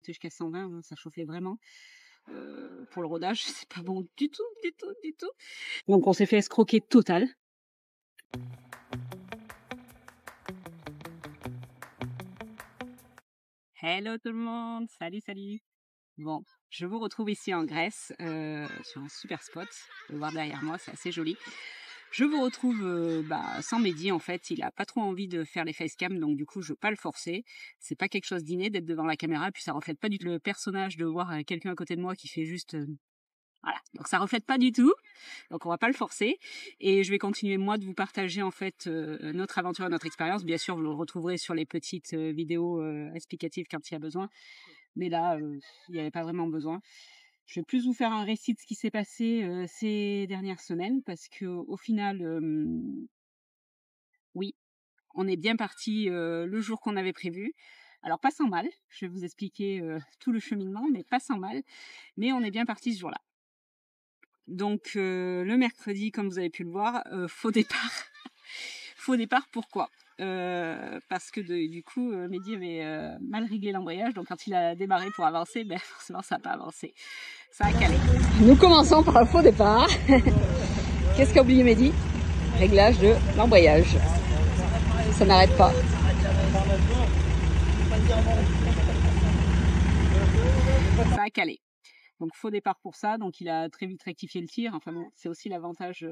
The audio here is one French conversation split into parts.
monté jusqu'à 120, hein, ça chauffait vraiment. Pour le rodage, c'est pas bon du tout, du tout, du tout. Donc on s'est fait escroquer total. Hello tout le monde, salut, salut. Bon, je vous retrouve ici en Grèce, sur un super spot. Vous pouvez voir derrière moi, c'est assez joli. Je vous retrouve sans Mehdi, en fait, il a pas trop envie de faire les facecam, donc du coup je veux pas le forcer. C'est pas quelque chose d'inné d'être devant la caméra, puis ça reflète pas du tout le personnage de voir quelqu'un à côté de moi qui fait juste... Voilà, donc ça reflète pas du tout, donc on va pas le forcer. Et je vais continuer moi de vous partager en fait notre aventure et notre expérience. Bien sûr, vous le retrouverez sur les petites vidéos explicatives quand il y a besoin, mais là, il n'y avait pas vraiment besoin. Je vais plus vous faire un récit de ce qui s'est passé ces dernières semaines, parce que au final, oui, on est bien parti le jour qu'on avait prévu. Alors pas sans mal, je vais vous expliquer tout le cheminement, mais pas sans mal. Mais on est bien parti ce jour-là. Donc le mercredi, comme vous avez pu le voir, faux départ. Faux départ, pourquoi parce que du coup, Mehdi avait mal réglé l'embrayage, donc quand il a démarré pour avancer, ben forcément ça n'a pas avancé. Ça a calé. Nous commençons par un faux départ. Qu'est-ce qu'a oublié Mehdi? Réglage de l'embrayage. Ça n'arrête pas. Ça a calé. Donc faux départ pour ça, donc il a très vite rectifié le tir. Enfin bon, c'est aussi l'avantage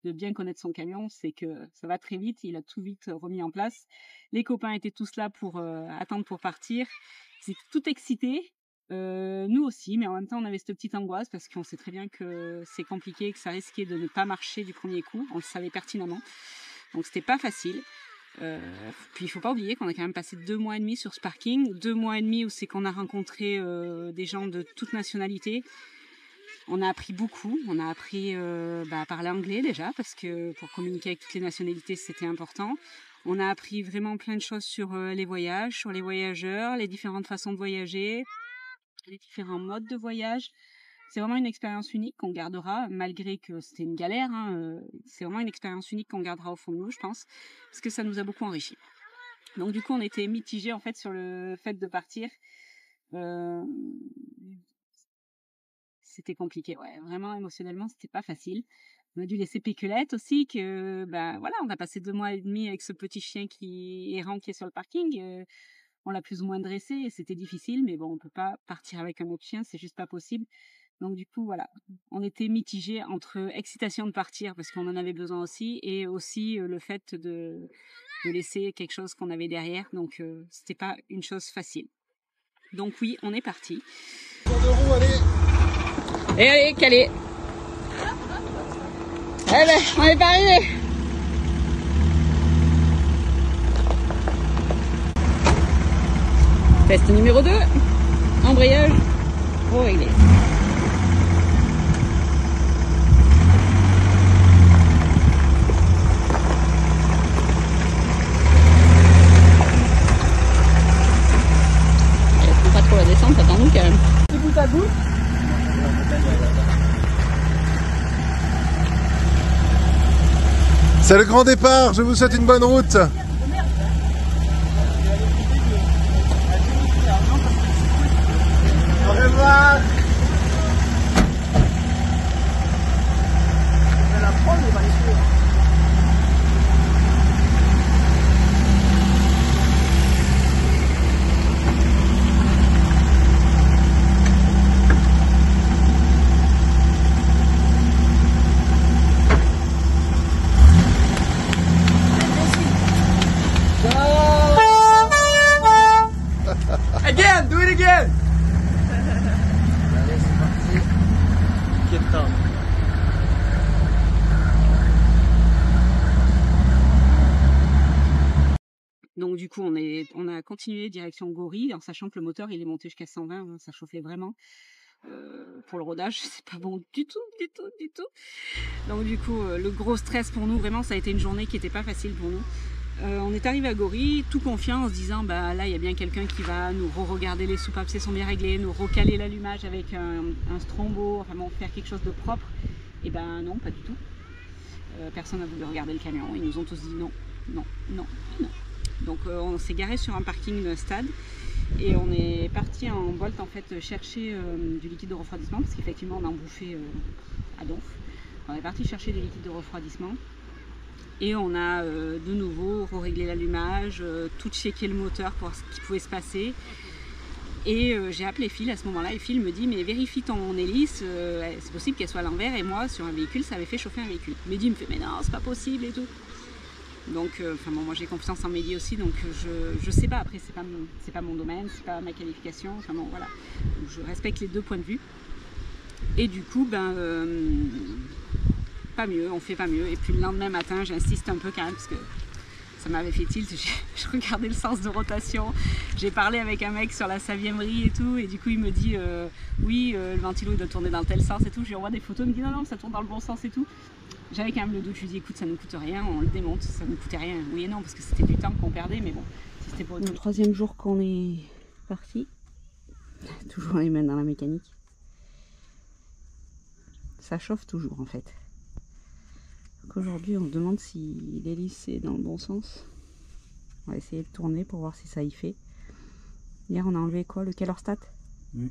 de bien connaître son camion, c'est que ça va très vite, il a tout vite remis en place. Les copains étaient tous là pour attendre pour partir. Ils étaient tout excités, nous aussi, mais en même temps on avait cette petite angoisse parce qu'on sait très bien que c'est compliqué, que ça risquait de ne pas marcher du premier coup, on le savait pertinemment. Donc c'était pas facile. Puis il faut pas oublier qu'on a quand même passé 2 mois et demi sur ce parking, 2 mois et demi où c'est qu'on a rencontré des gens de toute nationalité. On a appris beaucoup, on a appris à parler anglais déjà, parce que pour communiquer avec toutes les nationalités c'était important. On a appris vraiment plein de choses sur les voyages, sur les voyageurs, les différentes façons de voyager, les différents modes de voyage. C'est vraiment une expérience unique qu'on gardera, malgré que c'était une galère. C'est vraiment une expérience unique qu'on gardera au fond de nous, je pense, parce que ça nous a beaucoup enrichis. Donc du coup, on était mitigés en fait sur le fait de partir. C'était compliqué, ouais. Vraiment, émotionnellement, c'était pas facile. On a dû laisser Péculette aussi, que, voilà, on a passé 2 mois et demi avec ce petit chien errant qui est sur le parking. On l'a plus ou moins dressé et c'était difficile, mais bon, on peut pas partir avec un autre chien, c'est juste pas possible. Donc du coup, voilà, on était mitigés entre excitation de partir parce qu'on en avait besoin aussi, et aussi le fait de laisser quelque chose qu'on avait derrière. Donc c'était pas une chose facile. Donc oui, on est parti. Et allez, calé. Eh ben, on est pas arrivé. Test numéro 2. Embrayage réglé. Elle pas trop la descente, attends-nous quand même. C'est bout à bout. C'est le grand départ, je vous souhaite une bonne route. Au revoir. Again, do it again. Allez, c'est parti. Quieta. Donc du coup, on a continué direction Gori, en sachant que le moteur il est monté jusqu'à 120, hein, ça chauffait vraiment. Pour le rodage, c'est pas bon du tout, du tout, du tout. Donc du coup, le gros stress pour nous, vraiment, ça a été une journée qui était pas facile pour nous. On est arrivé à Gori, tout confiant, en se disant, là, il y a bien quelqu'un qui va nous re-regarder les soupapes, c'est sont bien réglées, nous recaler l'allumage avec un strombo, enfin bon, faire quelque chose de propre. Et ben non, pas du tout. Personne n'a voulu regarder le camion, ils nous ont tous dit non, non, non, non. Donc on s'est garé sur un parking d'un stade. Et on est parti en Bolt en fait chercher du liquide de refroidissement parce qu'effectivement on en bouffait à donf. On est parti chercher du liquide de refroidissement et on a de nouveau réglé l'allumage, tout checké le moteur pour voir ce qui pouvait se passer. Et j'ai appelé Phil à ce moment-là et Phil me dit mais vérifie ton hélice, c'est possible qu'elle soit à l'envers et moi sur un véhicule ça avait fait chauffer un véhicule. Mehdi me fait mais non c'est pas possible et tout. Donc, bon, moi j'ai confiance en Mehdi aussi, donc je sais pas, après c'est pas mon domaine, c'est pas ma qualification, enfin bon voilà. Donc, je respecte les deux points de vue. Et du coup, pas mieux, on fait pas mieux. Et puis le lendemain matin, j'insiste un peu quand même, parce que ça m'avait fait tilt, je regardais le sens de rotation, j'ai parlé avec un mec sur la Savièmerie et tout, et du coup il me dit oui, le ventilo il doit tourner dans tel sens et tout, je lui envoie des photos, il me dit non, ça tourne dans le bon sens et tout. J'avais quand même le doute, je lui dis écoute ça ne coûte rien, on le démonte, ça ne coûtait rien. Oui et non parce que c'était du temps qu'on perdait, mais bon, si c'était pour... Le troisième jour qu'on est parti, toujours les mains dans la mécanique. Ça chauffe toujours en fait. Donc aujourd'hui on se demande si l'hélice est dans le bon sens. On va essayer de tourner pour voir si ça y fait. Hier on a enlevé quoi? Le Kellerstat. Le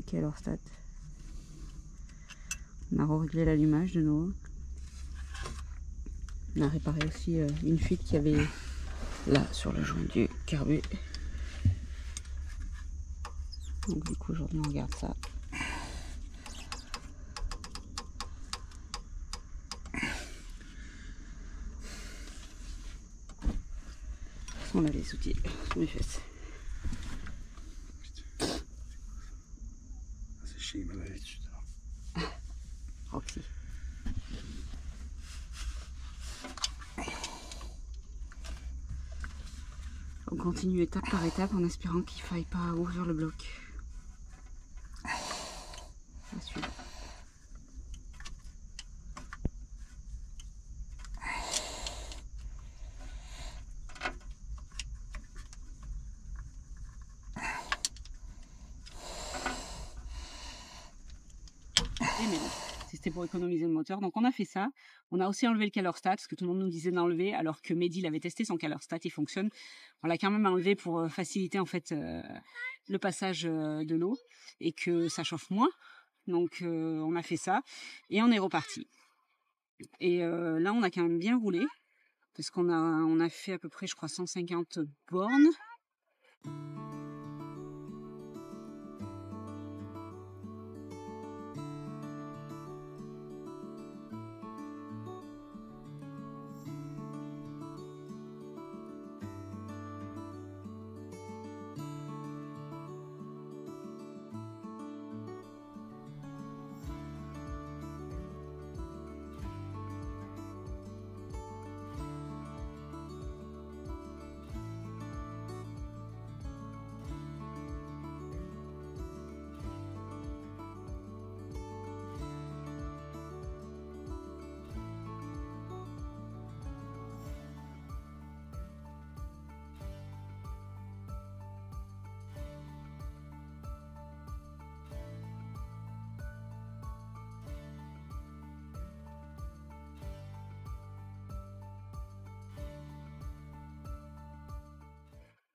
Kellerstat. On a réglé l'allumage de nouveau. On a réparé aussi une fuite qu'il y avait là sur le joint du carbu. Donc du coup aujourd'hui on regarde ça. On a les outils sous les fesses. C'est chiant, il m'a lavé dessus. Roxy. On continue étape par étape en espérant qu'il ne faille pas ouvrir le bloc. À suivre. Mais bon, c'était pour économiser le moteur. Donc on a fait ça. On a aussi enlevé le Kellerstat, parce que tout le monde nous disait d'enlever, alors que Mehdi l'avait testé, son Kellerstat, il fonctionne. On l'a quand même enlevé pour faciliter en fait le passage de l'eau et que ça chauffe moins. Donc on a fait ça et on est reparti. Et là on a quand même bien roulé, parce qu'on a fait à peu près, je crois, 150 bornes.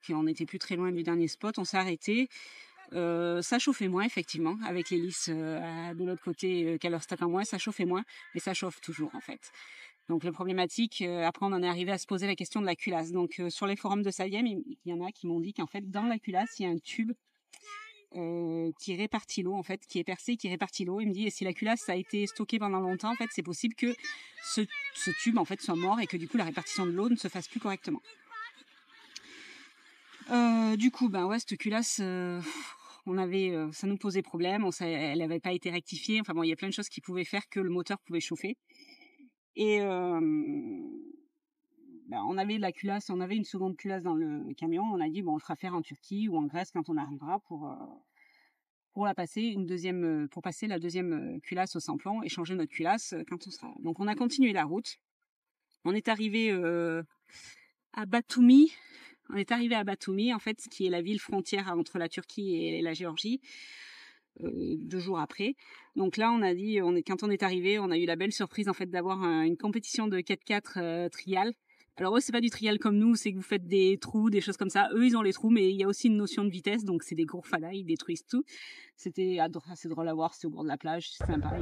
Puis on n'était plus très loin du dernier spot, on s'est arrêté. Ça chauffait moins effectivement, avec l'hélice de l'autre côté, Kellerstat en moins, ça chauffait moins, mais ça chauffe toujours en fait. Donc la problématique, après on en est arrivé à se poser la question de la culasse. Donc sur les forums de Saviem, il y en a qui m'ont dit qu'en fait dans la culasse, il y a un tube qui répartit l'eau en fait, qui est percé, qui répartit l'eau. Il me dit et si la culasse a été stockée pendant longtemps, en fait c'est possible que ce tube en fait soit mort et que du coup la répartition de l'eau ne se fasse plus correctement. Du coup, ouais, cette culasse, ça nous posait problème. Elle n'avait pas été rectifiée. Enfin bon, il y a plein de choses qui pouvaient faire que le moteur pouvait chauffer. Et on avait de la culasse, on avait une seconde culasse dans le camion. On a dit bon, on le fera faire en Turquie ou en Grèce quand on arrivera pour la passer pour passer la deuxième culasse au sans-plomb et changer notre culasse quand on sera. Donc on a continué la route. On est arrivé à Batumi. On est arrivé à Batumi, en fait, qui est la ville frontière entre la Turquie et la Géorgie, 2 jours après. Donc là, on a dit, quand on est arrivé, on a eu la belle surprise en fait d'avoir une compétition de 4x4 trial. Alors eux, c'est pas du trial comme nous, c'est que vous faites des trous, des choses comme ça. Eux, ils ont les trous, mais il y a aussi une notion de vitesse, donc c'est des gros fadas, ils détruisent tout. C'était assez drôle à voir, c'était au bord de la plage, c'est sympa.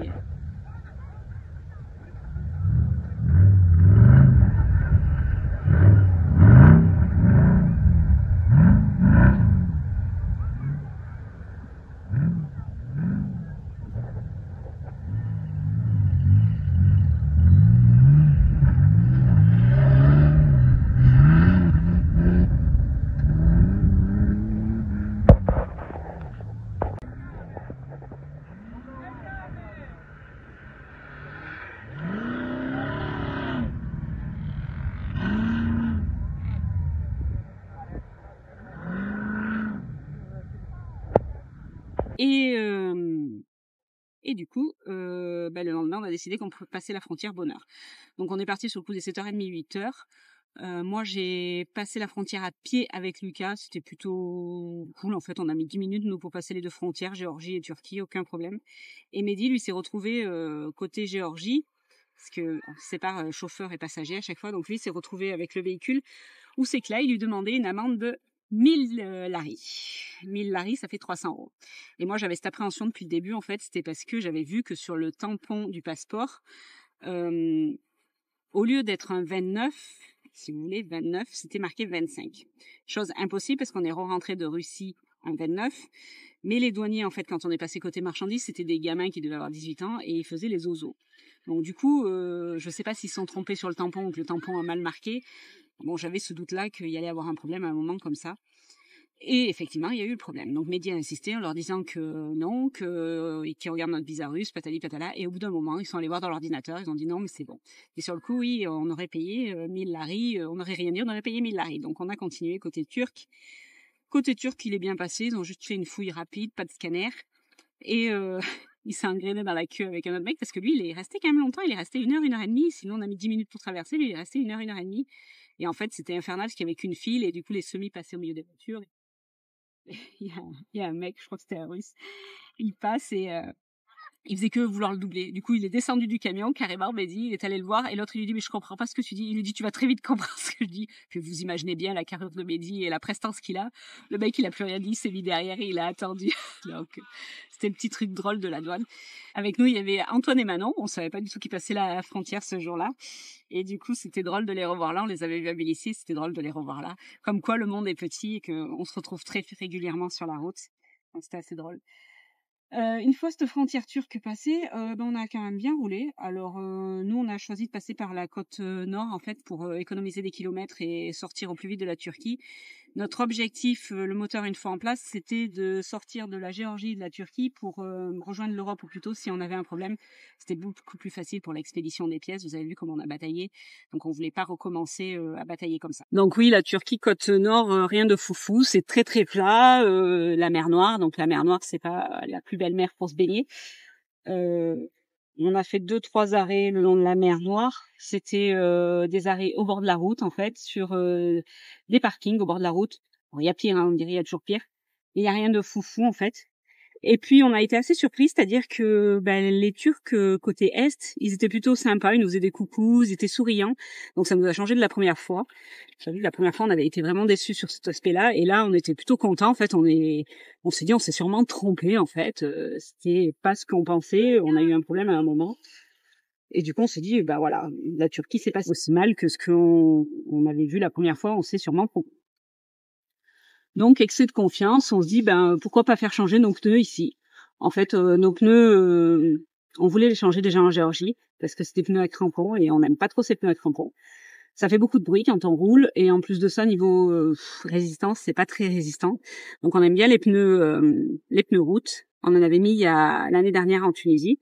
Et du coup, le lendemain, on a décidé qu'on pouvait passer la frontière bonne heure. Donc on est parti sur le coup des 7h30, 8h. Moi, j'ai passé la frontière à pied avec Lucas. C'était plutôt cool. En fait, on a mis 10 minutes, nous, pour passer les deux frontières, Géorgie et Turquie, aucun problème. Et Mehdi, lui, s'est retrouvé côté Géorgie, parce que on sépare chauffeur et passager à chaque fois. Donc lui, s'est retrouvé avec le véhicule, où c'est que là, il lui demandait une amende de 1000 laris. 1000 laris, ça fait 300 €. Et moi, j'avais cette appréhension depuis le début, en fait. C'était parce que j'avais vu que sur le tampon du passeport, au lieu d'être un 29, si vous voulez, 29, c'était marqué 25. Chose impossible parce qu'on est rentré de Russie en 29. Mais les douaniers, en fait, quand on est passé côté marchandises, c'était des gamins qui devaient avoir 18 ans et ils faisaient les osos. Donc du coup, je sais pas s'ils se sont trompés sur le tampon ou que le tampon a mal marqué. Bon, j'avais ce doute-là qu'il y allait avoir un problème à un moment comme ça. Et effectivement, il y a eu le problème. Donc Mehdi a insisté en leur disant que non, qu'ils regardent notre visa russe, patali patala. Et au bout d'un moment, ils sont allés voir dans l'ordinateur, ils ont dit non, mais c'est bon. Et sur le coup, oui, on aurait payé 1000 laris, on n'aurait rien dit, on aurait payé 1000 laris. Donc on a continué côté turc. Côté turc, il est bien passé, ils ont juste fait une fouille rapide, pas de scanner. Et il s'est engrainé dans la queue avec un autre mec parce que lui, il est resté quand même longtemps, il est resté 1 heure, 1h30. Sinon, on a mis 10 minutes pour traverser, lui, il est resté 1 heure, 1h30. Et en fait, c'était infernal parce qu'il n'y avait qu'une file et du coup, les semis passaient au milieu des voitures. Il y a un mec, je crois que c'était un russe, il passe et il faisait que vouloir le doubler. Du coup, il est descendu du camion, carrément, Mehdi, il est allé le voir, et l'autre, il lui dit, mais je comprends pas ce que tu dis. Il lui dit, tu vas très vite comprendre ce que je dis. Puis vous imaginez bien la carrure de Mehdi et la prestance qu'il a. Le mec, il a plus rien dit, il s'est mis derrière et il a attendu. Donc, c'était le petit truc drôle de la douane. Avec nous, il y avait Antoine et Manon. On savait pas du tout qu'ils passaient la frontière ce jour-là. Et du coup, c'était drôle de les revoir là. On les avait vus à Tbilissi, c'était drôle de les revoir là. Comme quoi, le monde est petit et qu'on se retrouve très régulièrement sur la route. Donc, c'était assez drôle. Une fois cette frontière turque passée, on a quand même bien roulé. Alors, nous, on a choisi de passer par la côte nord, en fait, pour économiser des kilomètres et sortir au plus vite de la Turquie. Notre objectif, le moteur une fois en place, c'était de sortir de la Géorgie et de la Turquie pour rejoindre l'Europe au plus tôt si on avait un problème. C'était beaucoup plus facile pour l'expédition des pièces. Vous avez vu comment on a bataillé. Donc, on voulait pas recommencer à batailler comme ça. Donc oui, la Turquie, côte nord, rien de foufou. C'est très très plat. La mer Noire. Donc la mer Noire, c'est pas la plus belle mer pour se baigner. On a fait 2-3 arrêts le long de la mer Noire. C'était des arrêts au bord de la route, en fait, sur des parkings au bord de la route. Bon, il y a pire, on dirait, il y a toujours pire. Il y a rien de foufou, en fait. Et puis, on a été assez surpris, c'est-à-dire que les Turcs, côté Est, ils étaient plutôt sympas, ils nous faisaient des coucous, ils étaient souriants. Donc, ça nous a changé de la première fois. J'ai vu, la première fois, on avait été vraiment déçus sur cet aspect-là. Et là, on était plutôt contents. En fait, on s'est dit, on s'est sûrement trompé, en fait. C'était pas ce qu'on pensait. On a eu un problème à un moment. Et du coup, on s'est dit, voilà, la Turquie, c'est pas aussi mal que ce qu'on avait vu la première fois. On s'est sûrement trompé. Donc, excès de confiance, on se dit, pourquoi pas faire changer nos pneus ici? En fait, nos pneus, on voulait les changer déjà en Géorgie, parce que c'est des pneus à crampons, et on n'aime pas trop ces pneus à crampons. Ça fait beaucoup de bruit quand on roule, et en plus de ça, niveau résistance, c'est pas très résistant. Donc, on aime bien les pneus route. On en avait mis il y a l'année dernière en Tunisie.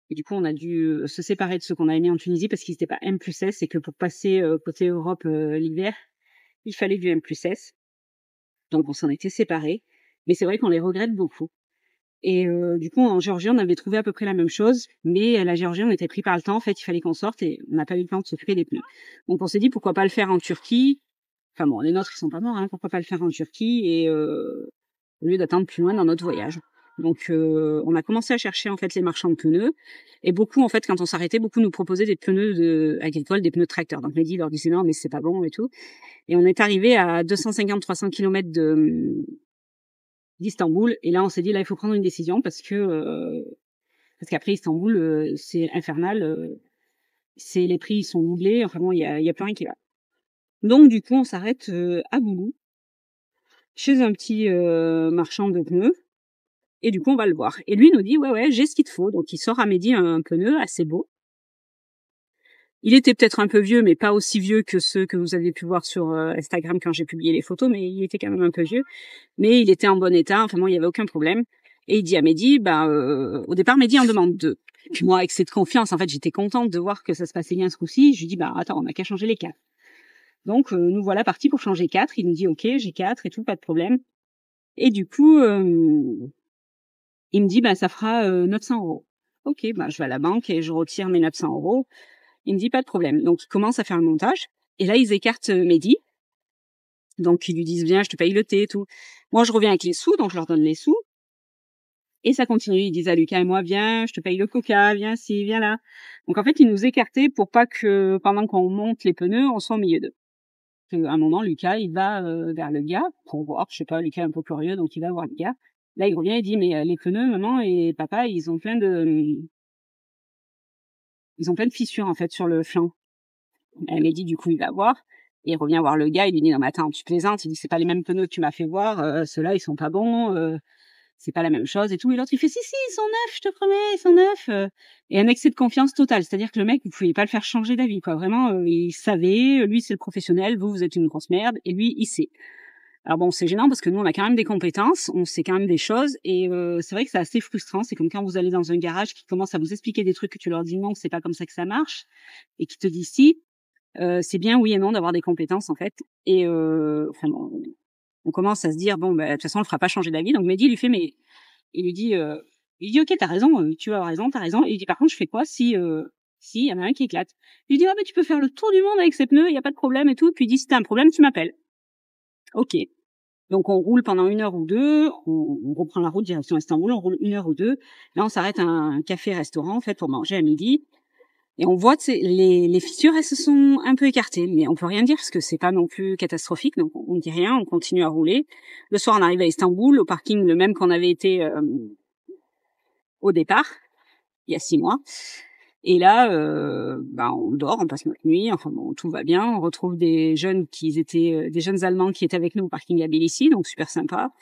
Et du coup, on a dû se séparer de ceux qu'on avait mis en Tunisie, parce qu'ils n'étaient pas M+S, et que pour passer côté Europe l'hiver, il fallait du M+S. Donc on s'en était séparés, mais c'est vrai qu'on les regrette beaucoup. Et du coup, en Géorgie, on avait trouvé à peu près la même chose, mais la Géorgie, on était pris par le temps. En fait, il fallait qu'on sorte et on n'a pas eu le temps de s'occuper des pneus. Donc on s'est dit, pourquoi pas le faire en Turquie? Enfin bon, les nôtres, ils sont pas morts, hein, pourquoi pas le faire en Turquie et au lieu d'attendre plus loin dans notre voyage. Donc on a commencé à chercher en fait les marchands de pneus et beaucoup en fait quand on s'arrêtait, beaucoup nous proposaient des pneus agricoles, des pneus de tracteur. Donc Mehdi leur disait non mais c'est pas bon et tout. Et on est arrivé à 250-300 km d'Istanbul et là on s'est dit là il faut prendre une décision parce qu'après Istanbul c'est infernal, c'est les prix ils sont doublés, enfin bon il y a plus rien qui va. Donc du coup on s'arrête à Boulou chez un petit marchand de pneus. Et du coup, on va le voir. Et lui nous dit, ouais, j'ai ce qu'il te faut. Donc, il sort à Mehdi un pneu assez beau. Il était peut-être un peu vieux, mais pas aussi vieux que ceux que vous aviez pu voir sur Instagram quand j'ai publié les photos, mais il était quand même un peu vieux. Mais il était en bon état, enfin bon, il n'y avait aucun problème. Et il dit à Mehdi, au départ, Mehdi en demande 2. Puis moi, avec cette confiance, en fait, j'étais contente de voir que ça se passait bien ce coup-ci. Je lui dis, attends, on n'a qu'à changer les 4. Donc, nous voilà partis pour changer 4. Il nous dit, ok, j'ai 4 et tout, pas de problème. Et du coup... il me dit, ça fera 900 €. Ok, je vais à la banque et je retire mes 900 €. Il me dit, pas de problème. Donc, il commence à faire un montage. Et là, ils écartent Mehdi. Donc, ils lui disent, viens, je te paye le thé et tout. Moi, je reviens avec les sous, donc je leur donne les sous. Et ça continue. Ils disent à Lucas et moi, viens, je te paye le coca, viens ci, viens là. Donc, en fait, ils nous écartaient pour pas que, pendant qu'on monte les pneus, on soit au milieu d'eux. À un moment, Lucas, il va vers le gars pour voir. Je sais pas, Lucas est un peu curieux, donc il va voir le gars. Là, il revient et dit, mais les pneus, maman et papa, ils ont plein de fissures, en fait, sur le flanc. Elle m'a dit, du coup, il va voir. Et il revient voir le gars, il lui dit, non, mais attends, tu plaisantes. Il dit, c'est pas les mêmes pneus que tu m'as fait voir. Ceux-là, ils sont pas bons. C'est pas la même chose et tout. Et l'autre, il fait, si, ils sont neufs, je te promets, ils sont neufs. Et un excès de confiance totale. C'est-à-dire que le mec, vous pouvez pas le faire changer d'avis, quoi. Vraiment, il savait. Lui, c'est le professionnel. Vous êtes une grosse merde. Et lui, il sait. Alors bon, c'est gênant parce que nous, on a quand même des compétences, on sait quand même des choses, et c'est vrai que c'est assez frustrant. C'est comme quand vous allez dans un garage qui commence à vous expliquer des trucs que tu leur dis non, c'est pas comme ça que ça marche, et qui te dit si. C'est bien oui et non d'avoir des compétences en fait. Et on commence à se dire bon, de toute façon, on le fera pas changer d'avis. Donc Mehdi lui fait mais il lui dit ok, t'as raison, tu as raison, t'as raison. Et il lui dit par contre, je fais quoi si il y en a un qui éclate. Il lui dit tu peux faire le tour du monde avec ces pneus, il y a pas de problème et tout. Puis il dit si t'as un problème, tu m'appelles. Ok. Donc on roule pendant 1 heure ou 2, on reprend la route direction Istanbul, on roule 1 heure ou 2. Là on s'arrête à un café-restaurant en fait pour manger à midi. Et on voit que les fissures elles se sont un peu écartées, mais on peut rien dire parce que c'est pas non plus catastrophique, donc on dit rien, on continue à rouler. Le soir on arrive à Istanbul, au parking le même qu'on avait été au départ, il y a 6 mois. Et là, on dort, on passe notre nuit, enfin bon, tout va bien. On retrouve des jeunes des jeunes Allemands qui étaient avec nous au parking à Tbilissi, donc super sympa.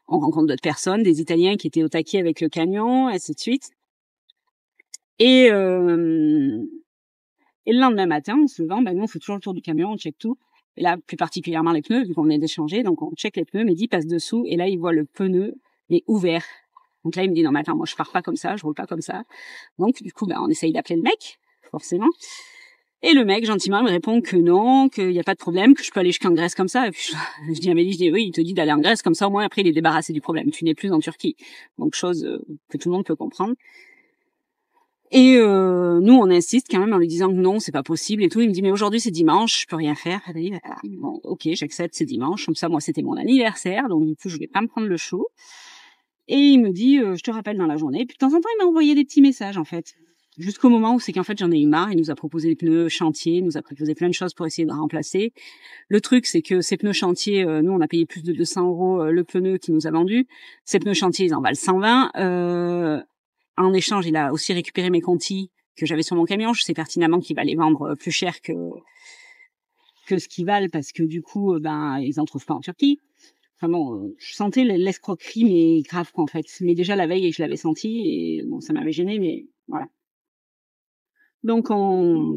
On rencontre d'autres personnes, des Italiens qui étaient au taquet avec le camion, ainsi de suite. Et le lendemain matin, en se levant, nous on fait toujours le tour du camion, on check tout. Et là, plus particulièrement les pneus, vu qu'on venait d'échanger, donc on check les pneus, Mehdi passe dessous, et là il voit le pneu, il est ouvert. Donc là, il me dit, non, mais attends, moi, je pars pas comme ça, je roule pas comme ça. Donc, du coup, on essaye d'appeler le mec, forcément. Et le mec, gentiment, me répond que non, qu'il y a pas de problème, que je peux aller jusqu'en Grèce comme ça. Et puis, je dis à Mehdi, oui, il te dit d'aller en Grèce comme ça, au moins, après, il est débarrassé du problème. Tu n'es plus en Turquie. Donc, chose que tout le monde peut comprendre. Et nous, on insiste quand même en lui disant que non, c'est pas possible et tout. Il me dit, mais aujourd'hui, c'est dimanche, je peux rien faire. Bon, ok, j'accepte, c'est dimanche. Comme ça, moi, c'était mon anniversaire, donc du coup, je vais pas me prendre le chaud. Et il me dit, je te rappelle dans la journée. Et puis de temps en temps, il m'a envoyé des petits messages, en fait. Jusqu'au moment où c'est qu'en fait, j'en ai eu marre. Il nous a proposé des pneus chantier, il nous a proposé plein de choses pour essayer de remplacer. Le truc, c'est que ces pneus chantier, nous, on a payé plus de 200 € le pneu qu'il nous a vendu. Ces pneus chantier, ils en valent 120. En échange, il a aussi récupéré mes contis que j'avais sur mon camion. Je sais pertinemment qu'il va les vendre plus cher que ce qu'ils valent parce que du coup, ils en trouvent pas en Turquie. Enfin bon, je sentais l'escroquerie, mais grave quoi en fait. Mais déjà la veille, je l'avais senti et bon, ça m'avait gêné, mais voilà. Donc on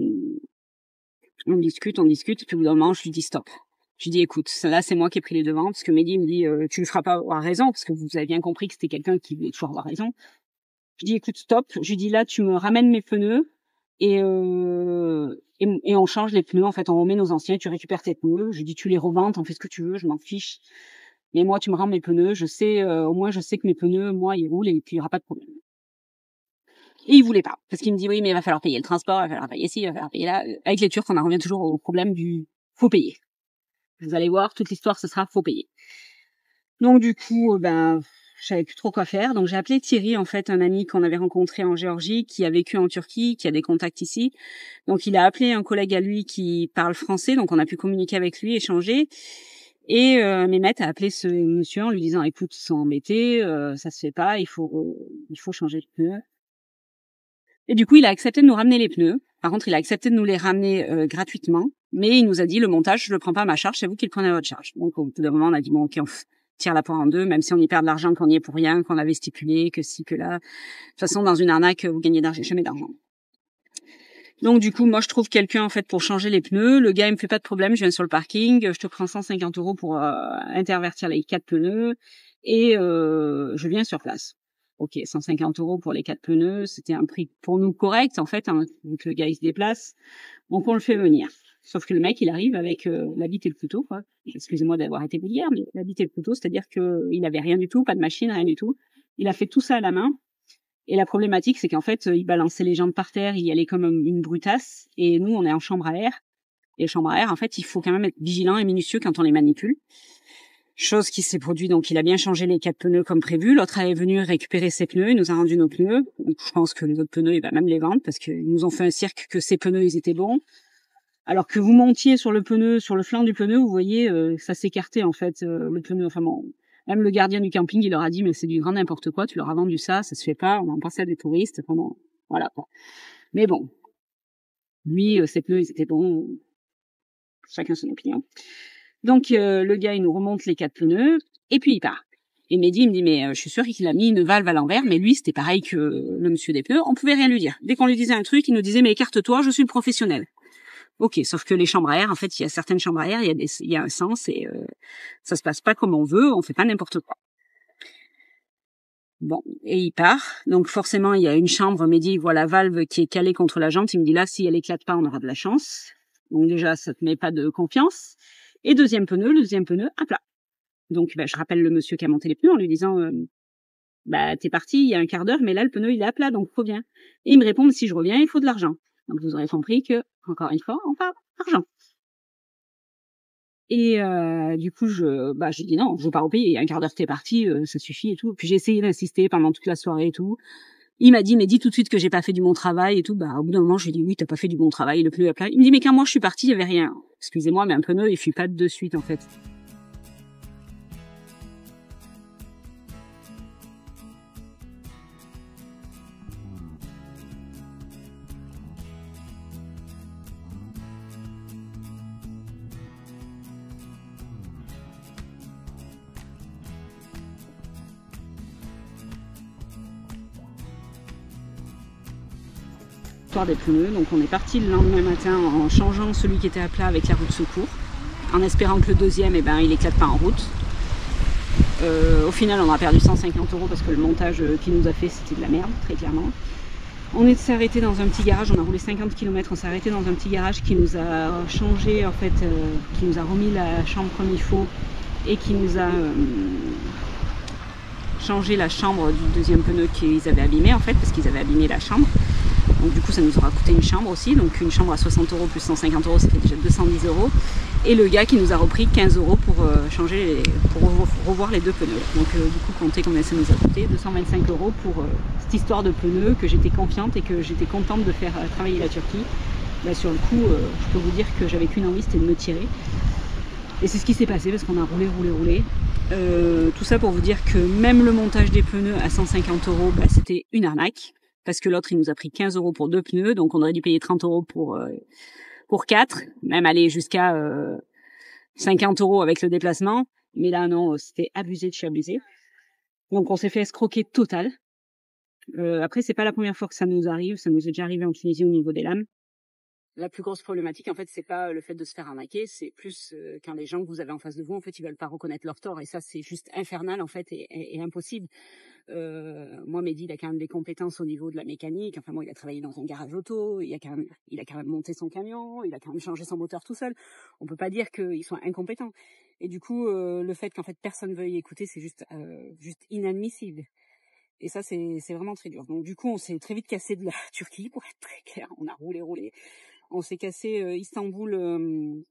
discute, et puis au bout d'un moment, je lui dis stop. Je lui dis écoute, là c'est moi qui ai pris les devants parce que Mehdi me dit tu le feras pas avoir raison parce que vous avez bien compris que c'était quelqu'un qui voulait toujours avoir raison. Je dis écoute stop. Je lui dis là tu me ramènes mes pneus et on change les pneus en fait, on remet nos anciens, tu récupères tes pneus. Je lui dis tu les revends, t'en fais ce que tu veux, je m'en fiche. Mais moi, tu me rends mes pneus, je sais, au moins je sais que mes pneus, moi, ils roulent et puis il y aura pas de problème. Et il voulait pas, parce qu'il me dit oui, mais il va falloir payer le transport, il va falloir payer ci, il va falloir payer là. Avec les Turcs, on en revient toujours au problème du faut payer. Vous allez voir, toute l'histoire, ce sera faut payer. Donc du coup, je savais plus trop quoi faire. Donc j'ai appelé Thierry, en fait, un ami qu'on avait rencontré en Géorgie, qui a vécu en Turquie, qui a des contacts ici. Donc il a appelé un collègue à lui qui parle français, donc on a pu communiquer avec lui, échanger. Et Mehmet a appelé ce monsieur en lui disant, écoute, ils sont embêtés, ça se fait pas, il faut changer de pneu. Et du coup, il a accepté de nous ramener les pneus. Par contre, il a accepté de nous les ramener gratuitement. Mais il nous a dit, le montage, je le prends pas à ma charge, c'est vous qui le prenez à votre charge. Donc, au bout d'un moment, on a dit, bon, ok, on tire la poire en deux, même si on y perd de l'argent, qu'on y est pour rien, qu'on avait stipulé, que si, que là. De toute façon, dans une arnaque, vous gagnez jamais d'argent. Donc, du coup, moi, je trouve quelqu'un, en fait, pour changer les pneus. Le gars, il me fait pas de problème, je viens sur le parking, je te prends 150 € pour intervertir les 4 pneus et je viens sur place. Ok, 150 € pour les 4 pneus, c'était un prix pour nous correct, en fait, hein, vu que le gars, il se déplace. Donc, on le fait venir. Sauf que le mec, il arrive avec la bite et le couteau, quoi. Excusez-moi d'avoir été vulgaire, mais la bite et le couteau, c'est-à-dire que il avait rien du tout, pas de machine, rien du tout. Il a fait tout ça à la main. Et la problématique, c'est qu'en fait, il balançait les jambes par terre, il y allait comme une brutasse. Et nous, on est en chambre à air. Et les chambres à air, en fait, il faut quand même être vigilant et minutieux quand on les manipule. Chose qui s'est produite, donc il a bien changé les 4 pneus comme prévu. L'autre est venu récupérer ses pneus, il nous a rendu nos pneus. Donc, je pense que les autres pneus, il va même les vendre parce qu'ils nous ont fait un cirque que ces pneus, ils étaient bons. Alors que vous montiez sur le pneu, sur le flanc du pneu, vous voyez, ça s'écartait en fait, le pneu. Enfin bon, même le gardien du camping, il leur a dit, mais c'est du grand n'importe quoi, tu leur as vendu ça se fait pas, on en pensait à des touristes. Enfin bon, voilà quoi. Mais bon, lui, ses pneus, ils étaient bons. Chacun son opinion. Donc le gars, il nous remonte les 4 pneus et puis il part. Et Mehdi, il me dit, mais je suis sûre qu'il a mis une valve à l'envers, mais lui, c'était pareil que le monsieur des pneus, on pouvait rien lui dire. Dès qu'on lui disait un truc, il nous disait, mais écarte-toi, je suis le professionnel. Ok, sauf que les chambres à air, en fait, il y a certaines chambres à air, il y a un sens et ça se passe pas comme on veut, on fait pas n'importe quoi. Bon, et il part. Donc forcément, il y a une chambre, Mehdi, il voit la valve qui est calée contre la jante, il me dit là, si elle éclate pas, on aura de la chance. Donc déjà, ça te met pas de confiance. Et le deuxième pneu à plat. Donc je rappelle le monsieur qui a monté les pneus en lui disant t'es parti il y a un quart d'heure, mais là le pneu il est à plat, donc reviens. Et il me répond, si je reviens, il faut de l'argent. Donc vous aurez compris que, encore une fois, on parle d'argent. Et du coup, j'ai dit non, je veux pas repayer. Il y a un quart d'heure que t'es parti, ça suffit et tout. Puis j'ai essayé d'insister pendant toute la soirée et tout. Il m'a dit, mais dis tout de suite que j'ai pas fait du bon travail et tout. Au bout d'un moment, je lui ai dit, oui, t'as pas fait du bon travail, le pneu est à plat. Il me dit, mais quand moi je suis parti, il y avait rien. Excusez-moi, mais un pneu, il fuit pas de suite, en fait. Des pneus, donc on est parti le lendemain matin en changeant celui qui était à plat avec la roue de secours, en espérant que le deuxième, il éclate pas en route. Au final, on a perdu 150 € parce que le montage qu'il nous a fait, c'était de la merde, très clairement. On s'est arrêté dans un petit garage, on a roulé 50 km, on s'est arrêté dans un petit garage qui nous a changé, en fait, qui nous a remis la chambre comme il faut et qui nous a changé la chambre du deuxième pneu qu'ils avaient abîmé, en fait, parce qu'ils avaient abîmé la chambre. Donc du coup, ça nous aura coûté une chambre aussi. Donc une chambre à 60 € plus 150 €, ça fait déjà 210 €. Et le gars qui nous a repris 15 € pour revoir les 2 pneus. Donc du coup, comptez combien ça nous a coûté. 225 € pour cette histoire de pneus que j'étais confiante et que j'étais contente de faire travailler la Turquie. Sur le coup, je peux vous dire que j'avais qu'une envie, c'était de me tirer. Et c'est ce qui s'est passé parce qu'on a roulé. Tout ça pour vous dire que même le montage des pneus à 150 €, c'était une arnaque. Parce que l'autre, il nous a pris 15 € pour 2 pneus, donc on aurait dû payer 30 € pour 4, même aller jusqu'à 50 € avec le déplacement. Mais là, non, c'était abusé de chez abusé. Donc on s'est fait escroquer total. Après, c'est pas la première fois que ça nous arrive, ça nous est déjà arrivé en Tunisie au niveau des lames. La plus grosse problématique, en fait, c'est pas le fait de se faire arnaquer, c'est plus quand les gens que vous avez en face de vous, en fait, ils veulent pas reconnaître leur tort, et ça, c'est juste infernal, en fait, et impossible. Moi, Mehdi, il a quand même des compétences au niveau de la mécanique. Enfin, il a travaillé dans un garage auto, il a quand même monté son camion, il a quand même changé son moteur tout seul. On peut pas dire qu'il soit incompétent. Et du coup, le fait qu'en fait personne veuille écouter, c'est juste inadmissible. Et ça, c'est vraiment très dur. Donc du coup, on s'est très vite cassé de la Turquie, pour être très clair. On a roulé. On s'est cassé Istanbul,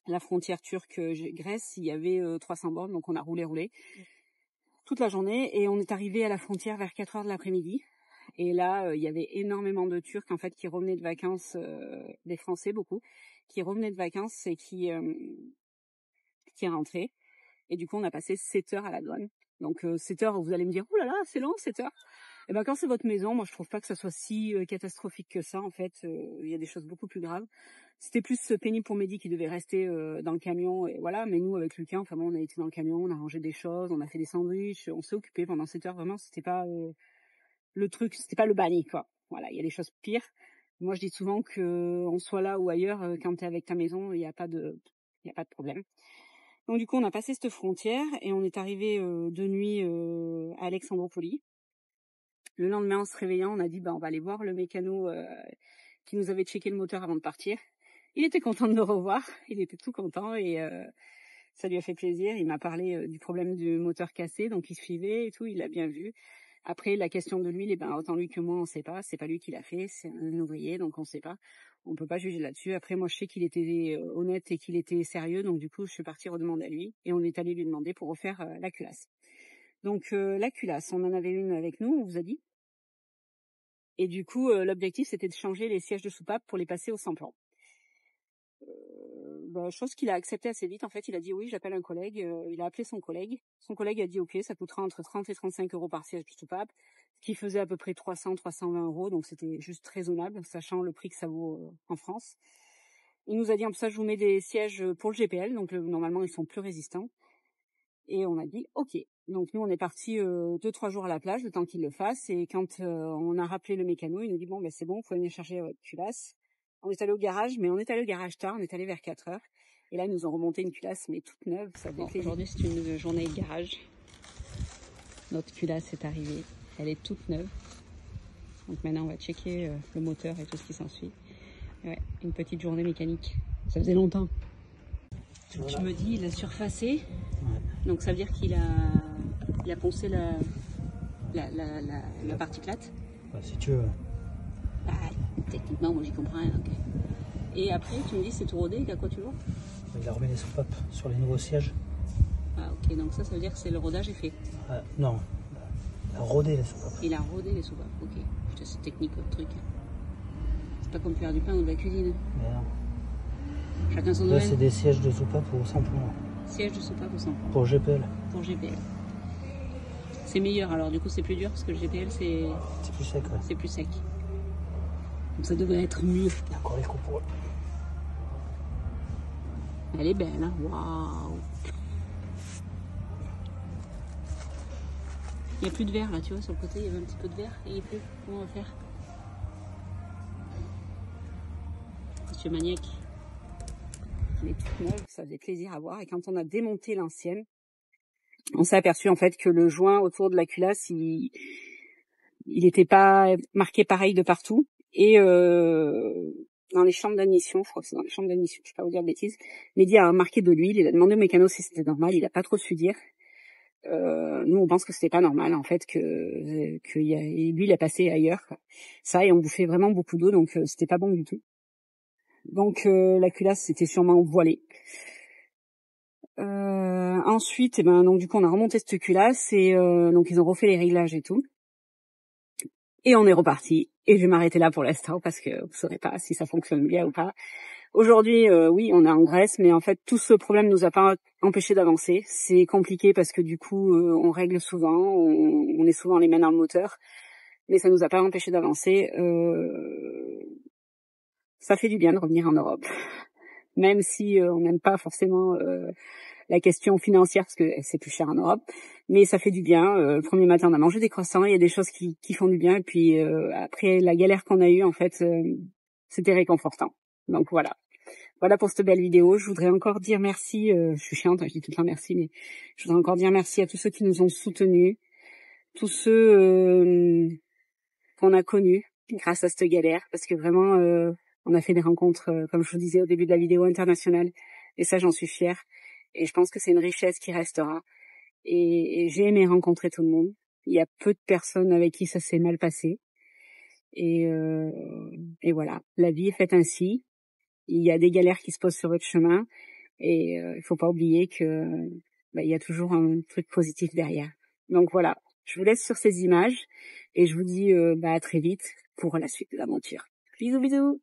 la frontière turque-Grèce. Il y avait 300 bornes, donc on a roulé. toute la journée et on est arrivé à la frontière vers 4 heures de l'après-midi. Et là, il y avait énormément de Turcs en fait qui revenaient de vacances, des Français beaucoup, qui revenaient de vacances et qui rentraient. Et du coup, on a passé 7 heures à la douane. Donc 7 heures, vous allez me dire, oh là là, c'est long 7 heures. Et ben quand c'est votre maison, moi je trouve pas que ça soit si catastrophique que ça. En fait, il y a des choses beaucoup plus graves. C'était plus pénible pour Mehdi qui devait rester dans le camion et voilà. Mais nous avec Lucas, enfin bon, on a été dans le camion, on a rangé des choses, on a fait des sandwichs, on s'est occupé pendant 7 heures. Vraiment, c'était pas le truc, c'était pas le banni quoi. Voilà, il y a des choses pires. Moi je dis souvent que on soit là ou ailleurs, quand t'es avec ta maison, il y a pas de problème. Donc du coup, on a passé cette frontière et on est arrivé de nuit à Alexandroupoli. Le lendemain, en se réveillant, on a dit on va aller voir le mécano qui nous avait checké le moteur avant de partir. Il était content de me revoir, il était tout content et ça lui a fait plaisir. Il m'a parlé du problème du moteur cassé, donc il suivait et tout, il l'a bien vu. Après, la question de l'huile, autant lui que moi, on sait pas. C'est pas lui qui l'a fait, c'est un ouvrier, donc on sait pas. On peut pas juger là-dessus. Après, moi, je sais qu'il était honnête et qu'il était sérieux, donc du coup, je suis partie redemander à lui et on est allé lui demander pour refaire la culasse. Donc la culasse, on en avait une avec nous, on vous a dit. Et du coup, l'objectif, c'était de changer les sièges de soupape pour les passer au sans-plan. Chose qu'il a accepté assez vite. En fait, il a dit oui, j'appelle un collègue. Il a appelé son collègue. Son collègue a dit ok, ça coûtera entre 30 et 35 euros par siège de soupape, ce qui faisait à peu près 300-320 euros. Donc c'était juste raisonnable, sachant le prix que ça vaut en France. Il nous a dit en plus ça, je vous mets des sièges pour le GPL, donc normalement ils sont plus résistants. Et on a dit ok. Donc nous on est parti 2-3 jours à la plage, le temps qu'il le fasse. Et quand on a rappelé le mécano, il nous dit bon c'est bon, vous pouvez venir charger votre culasse. On est allé au garage, mais on est allé au garage tard, on est allé vers 4 heures. Et là, ils nous ont remonté une culasse, mais toute neuve. Aujourd'hui, c'est une journée de garage. Notre culasse est arrivée. Elle est toute neuve. Donc maintenant, on va checker le moteur et tout ce qui s'ensuit. Ouais, une petite journée mécanique. Ça faisait longtemps. Tu me dis, il a surfacé. Ouais. Donc ça veut dire qu'il a poncé la partie plate. Bah, si tu veux. Bah, techniquement, moi, j'y comprends rien. Okay. Et après, tu me dis, c'est tout rodé. À quoi tu vois? Il a remis les soupapes sur les nouveaux sièges. Ah ok, donc ça veut dire que le rodage est fait. Non, il a rodé les soupapes. Il a rodé les soupapes, ok. Putain, c'est technique votre truc. C'est pas comme faire du pain ou de la cuisine. Mais non. Chacun son Là, domaine. c'est des sièges de soupape au sans-plomb. Sièges de soupape au sans-plomb. Pour GPL. Pour GPL. C'est meilleur alors, du coup c'est plus dur parce que le GPL c'est... C'est plus sec, ouais. C'est plus sec. Donc ça devrait être mieux. Il y a encore les coupes. Elle est belle, hein. Waouh. Il n'y a plus de verre là, tu vois, sur le côté, il y avait un petit peu de verre et il n'y a plus. Comment on va faire? Monsieur Maniac. Elle est toute neuve, ça faisait plaisir à voir. Et quand on a démonté l'ancienne, on s'est aperçu en fait que le joint autour de la culasse, il était pas marqué pareil de partout. Et dans les chambres d'admission, je crois que c'est dans les chambres d'admission, je ne vais pas vous dire de bêtises, Mehdi a marqué de l'huile, il a demandé au mécano si c'était normal, il a pas trop su dire. Nous on pense que c'était pas normal en fait, que l'huile a passé ailleurs. Ça, et on bouffait vraiment beaucoup d'eau, donc c'était pas bon du tout. Donc la culasse c'était sûrement voilée. Ensuite, donc du coup on a remonté cette culasse et donc ils ont refait les réglages et tout. Et on est reparti. Et je vais m'arrêter là pour l'instant parce que vous saurez pas si ça fonctionne bien ou pas. Aujourd'hui, oui, on est en Grèce, mais en fait, tout ce problème nous a pas empêché d'avancer. C'est compliqué parce que du coup, on règle souvent, on est souvent les mains dans le moteur, mais ça nous a pas empêché d'avancer. Ça fait du bien de revenir en Europe, même si on n'aime pas forcément la question financière parce que c'est plus cher en Europe, mais ça fait du bien. Le premier matin, on a mangé des croissants, il y a des choses qui font du bien, et puis après la galère qu'on a eue, en fait, c'était réconfortant. Donc voilà. Voilà pour cette belle vidéo. Je voudrais encore dire merci, je suis chiante, je dis tout le temps merci, mais je voudrais encore dire merci à tous ceux qui nous ont soutenus, tous ceux qu'on a connus grâce à cette galère, parce que vraiment, on a fait des rencontres, comme je vous disais au début de la vidéo, internationales, et ça, j'en suis fière. Et je pense que c'est une richesse qui restera. Et j'ai aimé rencontrer tout le monde. Il y a peu de personnes avec qui ça s'est mal passé. Et voilà, la vie est faite ainsi. Il y a des galères qui se posent sur votre chemin. Et il faut pas oublier que il y a toujours un truc positif derrière. Donc voilà, je vous laisse sur ces images et je vous dis à très vite pour la suite de l'aventure. Bisous, bisous.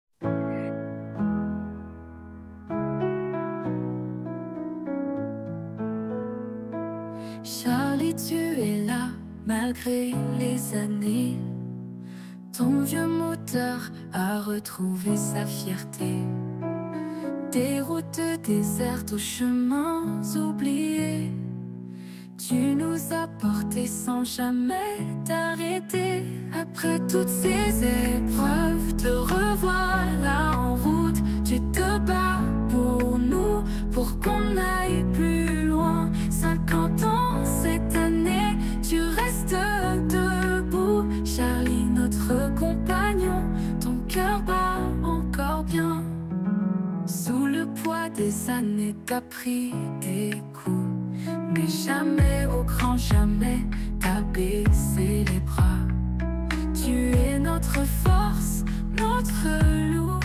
Charlie, tu es là malgré les années. Ton vieux moteur a retrouvé sa fierté. Des routes désertes aux chemins oubliés, tu nous as portés sans jamais t'arrêter. Après toutes ces épreuves, te revoilà en route. Tu te bats pour nous, pour qu'on aille plus loin. 50 ans cette année, tu restes debout. Charlie, notre compagnon, ton cœur bat encore bien. Sous le poids des années, t'as pris des coups, mais jamais, au grand jamais, t'as baissé les bras. Tu es notre force, notre loup.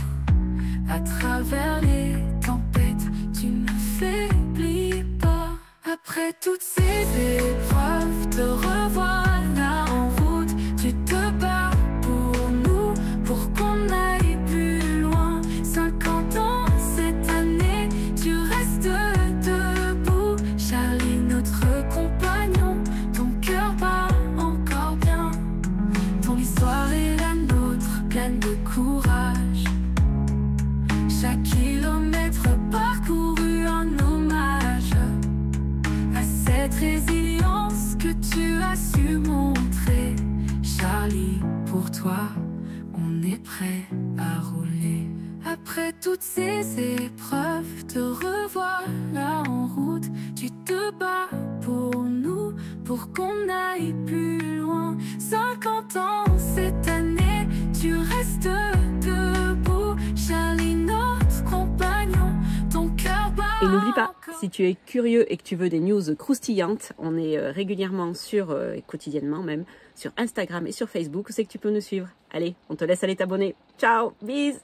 À travers les tempêtes, tu ne faiblis pas. Après toutes ces épreuves, te revoilà en route. Tu te bats pour nous, pour qu'on aille plus loin. 50 ans cette année, tu restes debout. Charlie, notre compagnon, ton cœur bat encore bien. Ton histoire est la nôtre, pleine de courage. Chaque kilomètre parcouru en hommage à cette résilience que tu as su montrer. Charlie, pour toi, on est prêt à rouler. Après toutes ces épreuves, te revoilà en route. Tu te bats pour nous, pour qu'on aille plus loin. 50 ans cette année, tu restes debout. Charlie, notre compagnon, ton cœur bat. Et n'oublie pas, si tu es curieux et que tu veux des news croustillantes, on est régulièrement et quotidiennement même, sur Instagram et sur Facebook, où c'est que tu peux nous suivre. Allez, on te laisse aller t'abonner. Ciao, bis!